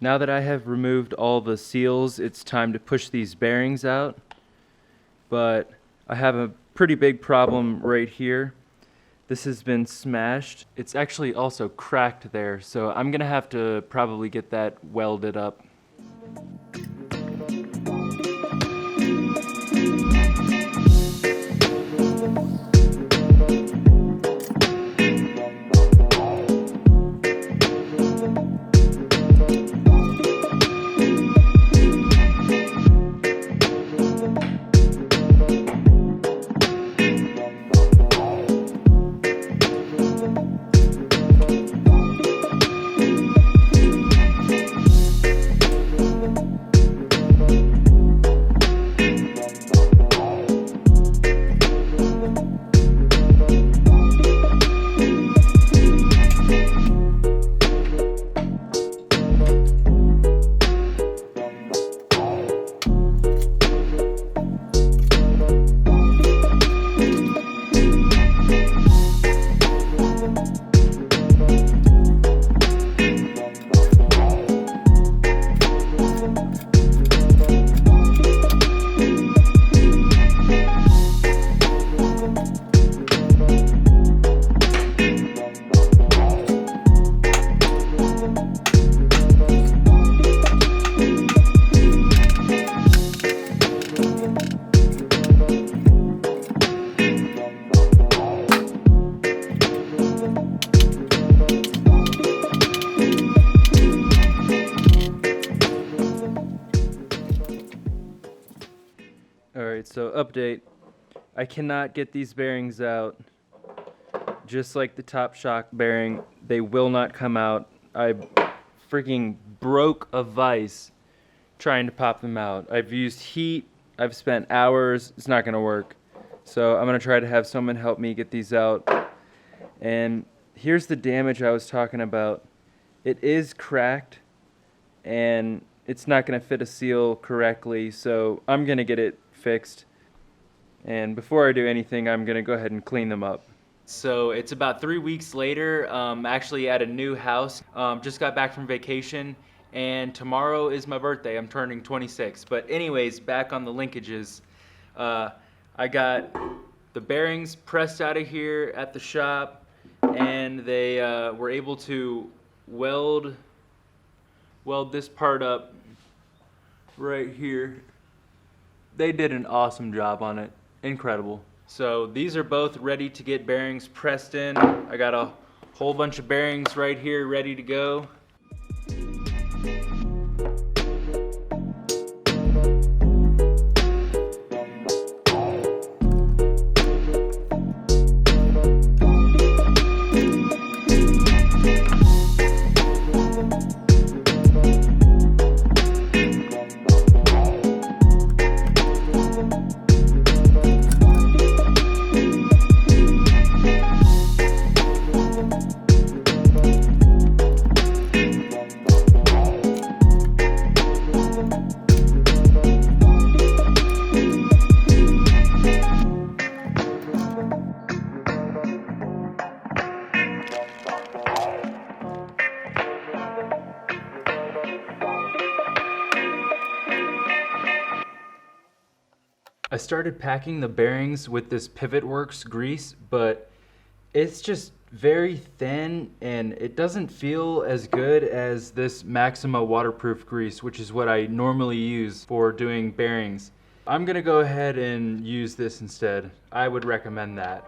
Now that I have removed all the seals, it's time to push these bearings out. But I have a pretty big problem right here. This has been smashed. It's actually also cracked there, so I'm gonna have to probably get that welded up. Alright, so update. I cannot get these bearings out. Just like the top shock bearing, they will not come out. I freaking broke a vise trying to pop them out. I've used heat, I've spent hours, it's not gonna work. So I'm gonna try to have someone help me get these out. And here's the damage I was talking about. It is cracked and it's not gonna fit a seal correctly, so I'm gonna get it fixed. And before I do anything, I'm gonna go ahead and clean them up. So it's about 3 weeks later, actually at a new house. Just got back from vacation, and tomorrow is my birthday. I'm turning 26. But anyways, back on the linkages. I got the bearings pressed out of here at the shop, and they were able to weld this part up right here. They did an awesome job on it. Incredible. So these are both ready to get bearings pressed in. I got a whole bunch of bearings right here ready to go. I started packing the bearings with this PivotWorks grease, but it's just very thin and it doesn't feel as good as this Maxima waterproof grease, which is what I normally use for doing bearings. I'm gonna go ahead and use this instead. I would recommend that.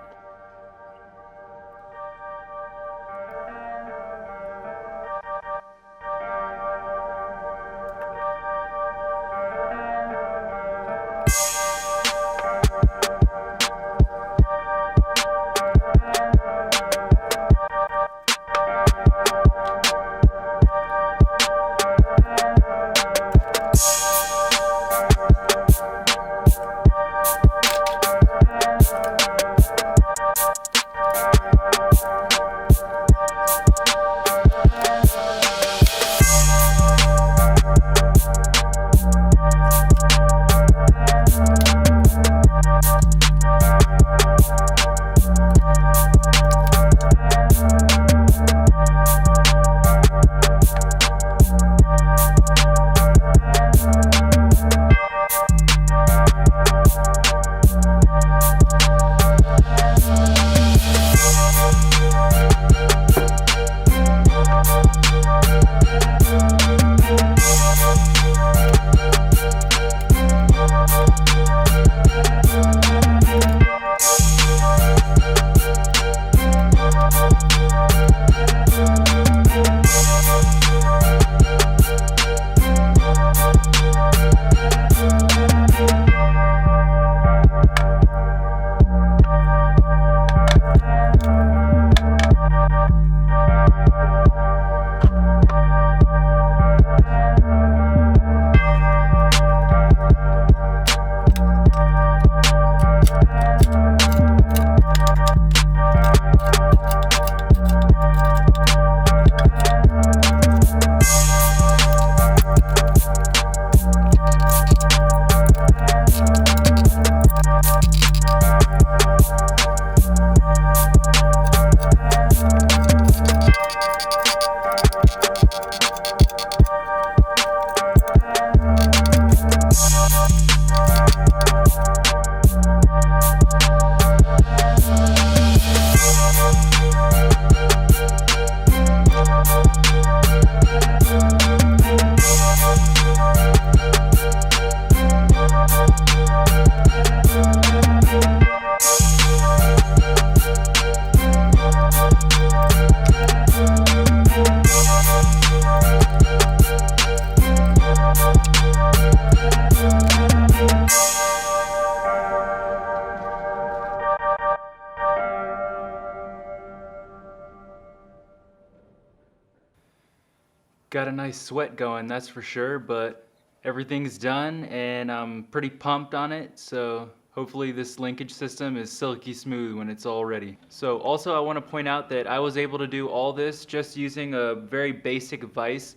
Got a nice sweat going, that's for sure, but everything's done and I'm pretty pumped on it, so hopefully this linkage system is silky smooth when it's all ready. So also I want to point out that I was able to do all this just using a very basic vise.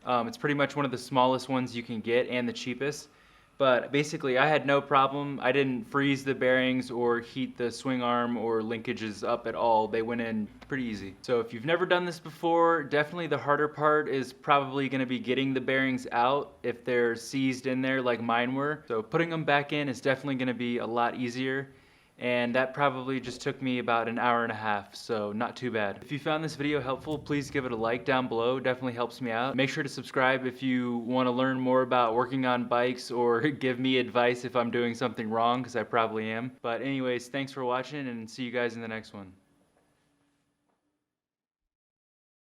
It's pretty much one of the smallest ones you can get and the cheapest. But basically I had no problem. I didn't freeze the bearings or heat the swing arm or linkages up at all. They went in pretty easy. So if you've never done this before, definitely the harder part is probably going to be getting the bearings out if they're seized in there like mine were. So putting them back in is definitely going to be a lot easier. And that probably just took me about an hour and a half, so not too bad. If you found this video helpful, please give it a like down below. Definitely helps me out. Make sure to subscribe if you want to learn more about working on bikes or give me advice if I'm doing something wrong, because I probably am. But anyways, thanks for watching and see you guys in the next one.